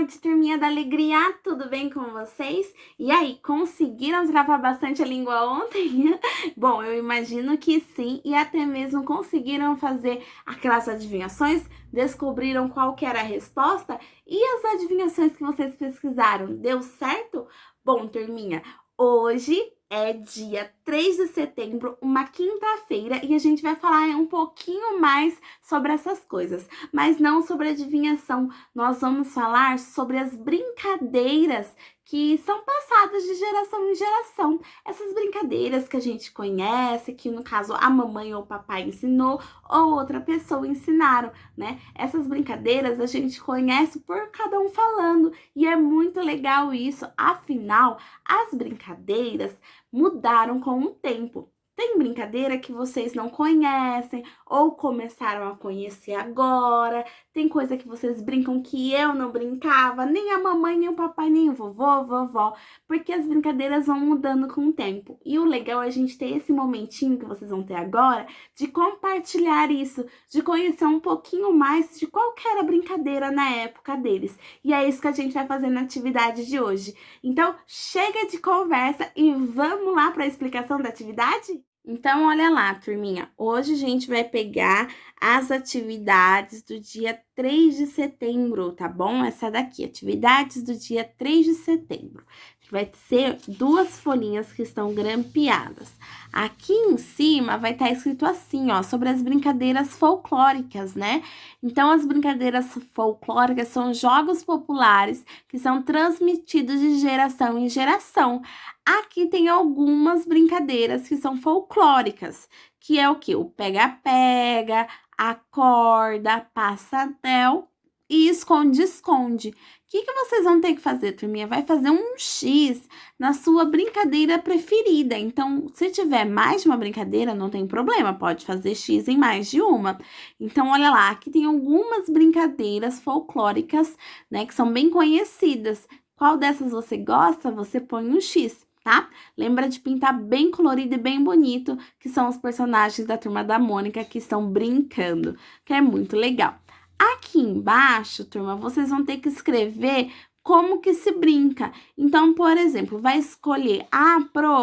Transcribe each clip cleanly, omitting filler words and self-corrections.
tarde, turminha da alegria, tudo bem com vocês? E aí, conseguiram travar bastante a língua ontem? Bom, eu imagino que sim, e até mesmo conseguiram fazer aquelas adivinhações, descobriram qual que era a resposta e as adivinhações que vocês pesquisaram, deu certo? Bom, turminha, hoje é dia 3 de setembro, uma quinta-feira, e a gente vai falar um pouquinho mais sobre essas coisas, mas não sobre adivinhação. Nós vamos falar sobre as brincadeiras que são passadas de geração em geração. Essas brincadeiras que a gente conhece, que no caso a mamãe ou o papai ensinou ou outra pessoa ensinaram, né? Essas brincadeiras a gente conhece por cada um falando e é muito legal isso. Afinal, as brincadeiras mudaram com o tempo. Tem brincadeira que vocês não conhecem ou começaram a conhecer agora. Tem coisa que vocês brincam que eu não brincava, nem a mamãe, nem o papai, nem o vovô, vovó, porque as brincadeiras vão mudando com o tempo. E o legal é a gente ter esse momentinho que vocês vão ter agora de compartilhar isso, de conhecer um pouquinho mais de qual que era a brincadeira na época deles. E é isso que a gente vai fazer na atividade de hoje. Então, chega de conversa e vamos lá para a explicação da atividade? Então, olha lá, turminha. Hoje a gente vai pegar as atividades do dia 3 de setembro, tá bom? Essa daqui, atividades do dia 3 de setembro. Vai ser duas folhinhas que estão grampeadas. Aqui em cima vai estar escrito assim, ó, sobre as brincadeiras folclóricas, né? Então, as brincadeiras folclóricas são jogos populares que são transmitidos de geração em geração. Aqui tem algumas brincadeiras que são folclóricas, que é o quê? O pega-pega, a corda, passatel e esconde-esconde. O que vocês vão ter que fazer, turminha? Vai fazer um X na sua brincadeira preferida. Então, se tiver mais de uma brincadeira, não tem problema, pode fazer X em mais de uma. Então, olha lá, aqui tem algumas brincadeiras folclóricas, né, que são bem conhecidas. Qual dessas você gosta? Você põe um X. Tá? Lembra de pintar bem colorido e bem bonito, que são os personagens da Turma da Mônica que estão brincando, que é muito legal. Aqui embaixo, turma, vocês vão ter que escrever como que se brinca. Então, por exemplo, vai escolher,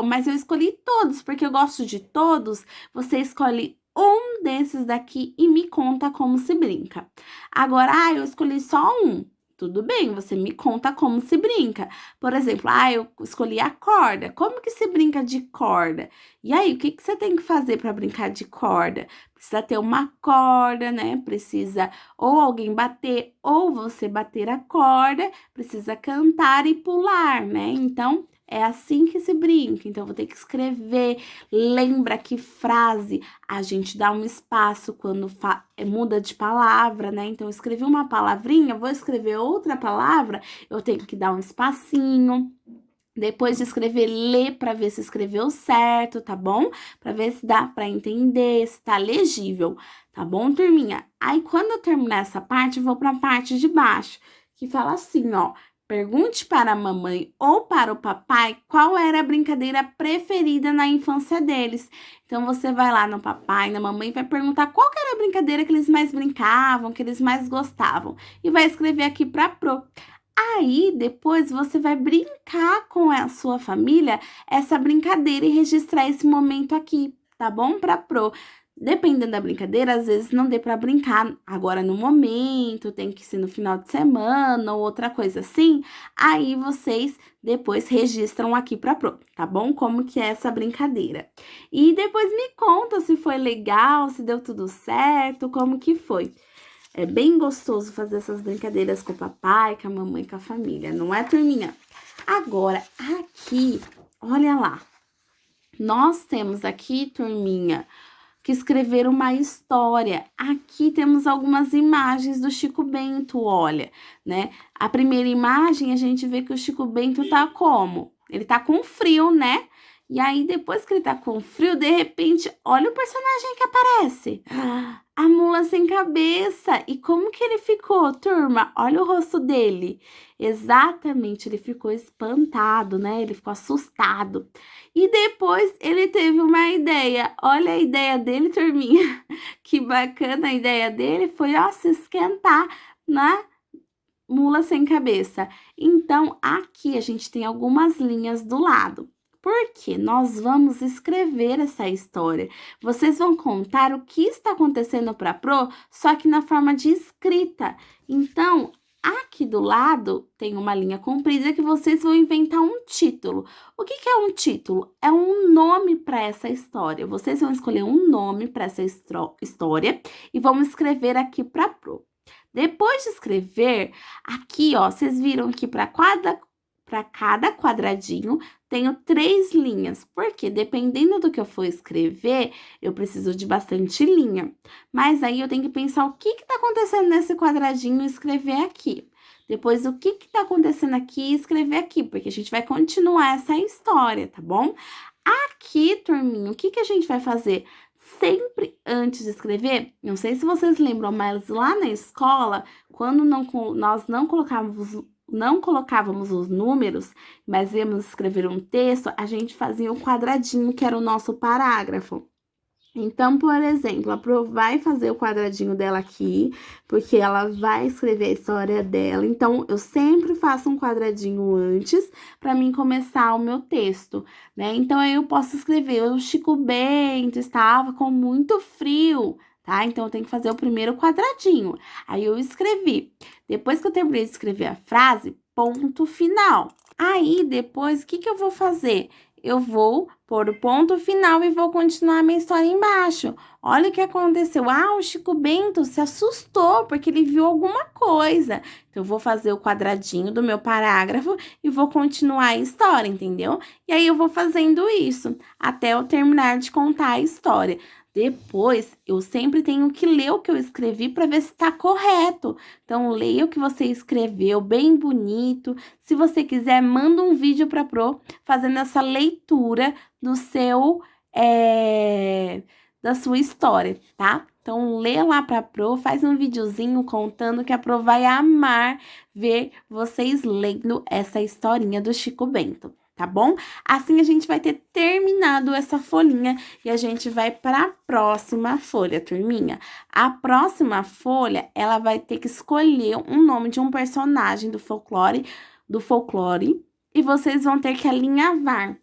mas eu escolhi todos, porque eu gosto de todos. Você escolhe um desses daqui e me conta como se brinca. Agora, eu escolhi só um. Tudo bem, você me conta como se brinca. Por exemplo, eu escolhi a corda. Como que se brinca de corda? E aí, o que você tem que fazer para brincar de corda? Precisa ter uma corda, né? Precisa ou alguém bater ou você bater a corda. Precisa cantar e pular, né? Então, é assim que se brinca. Então, vou ter que escrever. Lembra que frase a gente dá um espaço quando muda de palavra, né? Então, eu escrevi uma palavrinha, vou escrever outra palavra, eu tenho que dar um espacinho. Depois de escrever, ler para ver se escreveu certo, tá bom? Para ver se dá para entender, se tá legível, tá bom, turminha? Aí, quando eu terminar essa parte, eu vou para a parte de baixo, que fala assim, ó. Pergunte para a mamãe ou para o papai qual era a brincadeira preferida na infância deles. Então, você vai lá no papai, na mamãe, e vai perguntar qual que era a brincadeira que eles mais brincavam, que eles mais gostavam. E vai escrever aqui para Pro. Aí, depois, você vai brincar com a sua família essa brincadeira e registrar esse momento aqui, tá bom? Para Pro. Dependendo da brincadeira, às vezes não dê para brincar agora no momento, tem que ser no final de semana ou outra coisa assim. Aí vocês depois registram aqui para Pro, tá bom? Como que é essa brincadeira. E depois me conta se foi legal, se deu tudo certo, como que foi. É bem gostoso fazer essas brincadeiras com o papai, com a mamãe, com a família, não é, turminha? Agora, aqui, olha lá. Nós temos aqui, turminha, que escrever uma história. Aqui temos algumas imagens do Chico Bento, olha, né? A primeira imagem, a gente vê que o Chico Bento tá como? Ele tá com frio, né? E aí, depois que ele tá com frio, de repente, olha o personagem que aparece. A mula sem cabeça. E como que ele ficou, turma? Olha o rosto dele. Exatamente, ele ficou espantado, né? Ele ficou assustado. E depois ele teve uma ideia. Olha a ideia dele, turminha. Que bacana a ideia dele. Foi, ó, se esquentar na mula sem cabeça. Então, aqui a gente tem algumas linhas do lado. Porque nós vamos escrever essa história. Vocês vão contar o que está acontecendo para a Pro, só que na forma de escrita. Então, aqui do lado tem uma linha comprida que vocês vão inventar um título. O que é um título? É um nome para essa história. Vocês vão escolher um nome para essa história e vão escrever aqui para a Pro. Depois de escrever, aqui, ó, vocês viram que para cada quadradinho tenho 3 linhas, porque dependendo do que eu for escrever, eu preciso de bastante linha. Mas aí eu tenho que pensar o que tá acontecendo nesse quadradinho e escrever aqui. Depois, o que tá acontecendo aqui e escrever aqui, porque a gente vai continuar essa história, tá bom? Aqui, turminha, o que a gente vai fazer? Sempre antes de escrever, não sei se vocês lembram, mas lá na escola, quando nós não colocávamos os números, mas íamos escrever um texto, a gente fazia o quadradinho, que era o nosso parágrafo. Então, por exemplo, a Pro vai fazer o quadradinho dela aqui, porque ela vai escrever a história dela. Então, eu sempre faço um quadradinho antes para mim começar o meu texto, né? Então, aí eu posso escrever: o Chico Bento estava com muito frio, tá? Então, eu tenho que fazer o primeiro quadradinho. Aí, eu escrevi. Depois que eu terminei de escrever a frase, ponto final. Aí, depois, o que eu vou fazer? Eu vou pôr o ponto final e vou continuar a minha história embaixo. Olha o que aconteceu. Ah, o Chico Bento se assustou porque ele viu alguma coisa. Então, eu vou fazer o quadradinho do meu parágrafo e vou continuar a história, entendeu? E aí, eu vou fazendo isso até eu terminar de contar a história. Depois, eu sempre tenho que ler o que eu escrevi para ver se está correto. Então, leia o que você escreveu, bem bonito. Se você quiser, manda um vídeo para a Pro fazendo essa leitura do da sua história, tá? Então, lê lá para a Pro, faz um videozinho contando que a Pro vai amar ver vocês lendo essa historinha do Chico Bento, tá bom? Assim a gente vai ter terminado essa folhinha e a gente vai para a próxima folha, turminha. A próxima folha, ela vai ter que escolher um nome de um personagem do folclore, e vocês vão ter que alinhavar.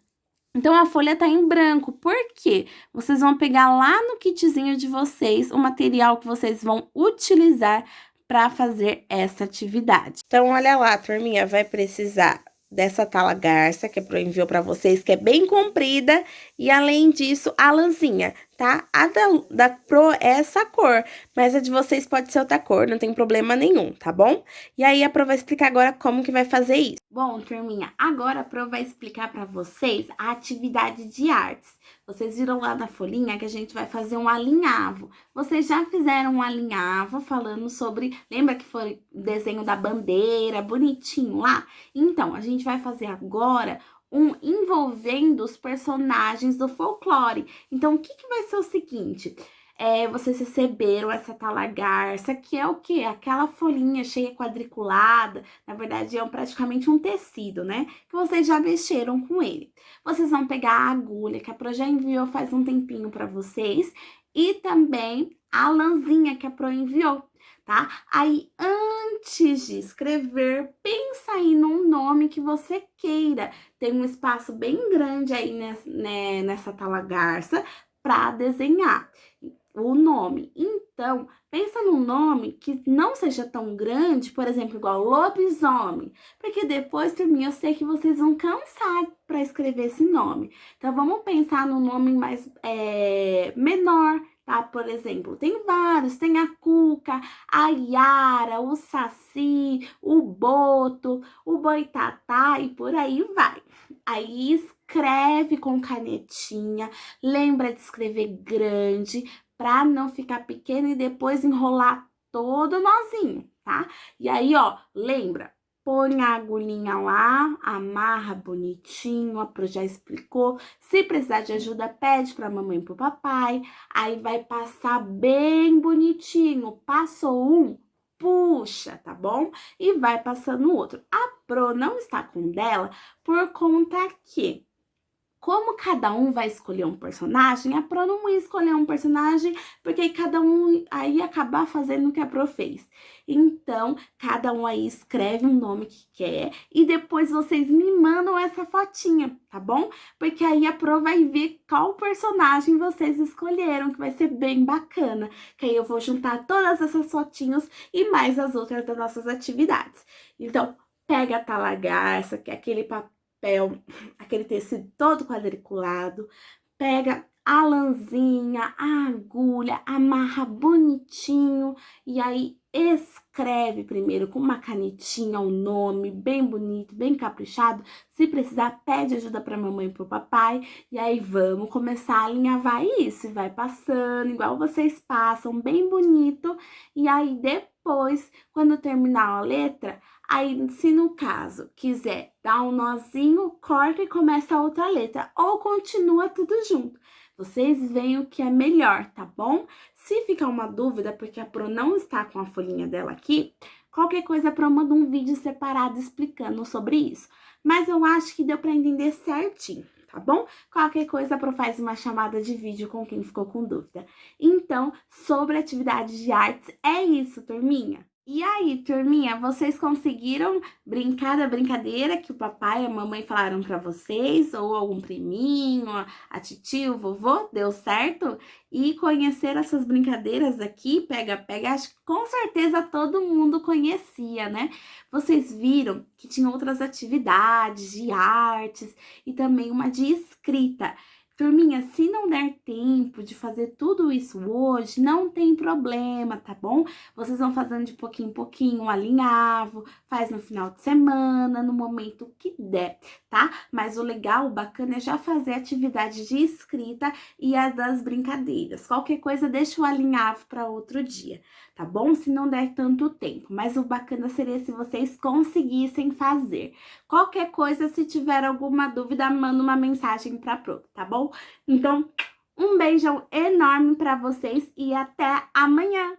Então, a folha tá em branco, por quê? Vocês vão pegar lá no kitzinho de vocês o material que vocês vão utilizar para fazer essa atividade. Então, olha lá, turminha, vai precisar dessa tala garça que a Pro enviou para vocês, que é bem comprida, e além disso, a lãzinha, tá? A da Pro é essa cor, mas a de vocês pode ser outra cor, não tem problema nenhum, tá bom? E aí, a Pro vai explicar agora como que vai fazer isso. Bom, turminha, agora a Pro vai explicar para vocês a atividade de artes. Vocês viram lá na folhinha que a gente vai fazer um alinhavo. Vocês já fizeram um alinhavo falando sobre... Lembra que foi o desenho da bandeira, bonitinho lá? Então, a gente vai fazer agora um envolvendo os personagens do folclore. Então, o que vai ser o seguinte... vocês receberam essa tala garça, que é o quê? Aquela folhinha cheia quadriculada, na verdade é praticamente um tecido, né? Que vocês já mexeram com ele. Vocês vão pegar a agulha, que a Pro já enviou faz um tempinho para vocês, e também a lãzinha que a Pro enviou, tá? Aí, antes de escrever, pensa aí num nome que você queira. Tem um espaço bem grande aí nessa tala garça para desenhar o nome. Então, pensa num nome que não seja tão grande, por exemplo, igual lobisomem, porque depois, turminha, eu sei que vocês vão cansar para escrever esse nome. Então, vamos pensar num nome mais menor, tá? Por exemplo, tem vários, tem a Cuca, a Yara, o Saci, o Boto, o Boitatá e por aí vai. Aí escreve com canetinha, lembra de escrever grande, pra não ficar pequeno e depois enrolar todo nozinho, tá? E aí, ó, lembra, põe a agulhinha lá, amarra bonitinho, a Pro já explicou. Se precisar de ajuda, pede pra mamãe e pro papai. Aí vai passar bem bonitinho. Passou um, puxa, tá bom? E vai passando o outro. A Pro não está com dela por conta que Como cada um vai escolher um personagem, a Pro não ia escolher um personagem, porque cada um aí ia acabar fazendo o que a Pro fez. Então, cada um aí escreve um nome que quer e depois vocês me mandam essa fotinha, tá bom? Porque aí a Pro vai ver qual personagem vocês escolheram, que vai ser bem bacana. Que aí eu vou juntar todas essas fotinhos e mais as outras das nossas atividades. Então, pega a talagarça, que é aquele papel, aquele tecido todo quadriculado, pega a lãzinha, a agulha, amarra bonitinho e aí escreve primeiro com uma canetinha o nome bem bonito, bem caprichado. Se precisar, pede ajuda para mamãe e pro papai e aí vamos começar a alinhavar isso. E vai passando igual vocês passam, bem bonito. E aí depois, quando terminar a letra, aí, se no caso quiser dar um nozinho, corta e começa a outra letra. Ou continua tudo junto. Vocês veem o que é melhor, tá bom? Se ficar uma dúvida, porque a Pro não está com a folhinha dela aqui, qualquer coisa a Pro manda um vídeo separado explicando sobre isso. Mas eu acho que deu para entender certinho, tá bom? Qualquer coisa a Pro faz uma chamada de vídeo com quem ficou com dúvida. Então, sobre atividades de artes, é isso, turminha. E aí, turminha, vocês conseguiram brincar da brincadeira que o papai e a mamãe falaram pra vocês? Ou algum priminho, a titia, o vovô? Deu certo? E conhecer essas brincadeiras aqui, pega-pega, acho que com certeza todo mundo conhecia, né? Vocês viram que tinha outras atividades de artes e também uma de escrita. Turminha, se não der tempo de fazer tudo isso hoje, não tem problema, tá bom? Vocês vão fazendo de pouquinho em pouquinho, um alinhavo, faz no final de semana, no momento que der, tá? Mas o legal, o bacana é já fazer atividade de escrita e a das brincadeiras. Qualquer coisa, deixa o alinhavo para outro dia, tá bom? Se não der tanto tempo, mas o bacana seria se vocês conseguissem fazer. Qualquer coisa, se tiver alguma dúvida, manda uma mensagem para a Pro, tá bom? Então, um beijão enorme para vocês e até amanhã!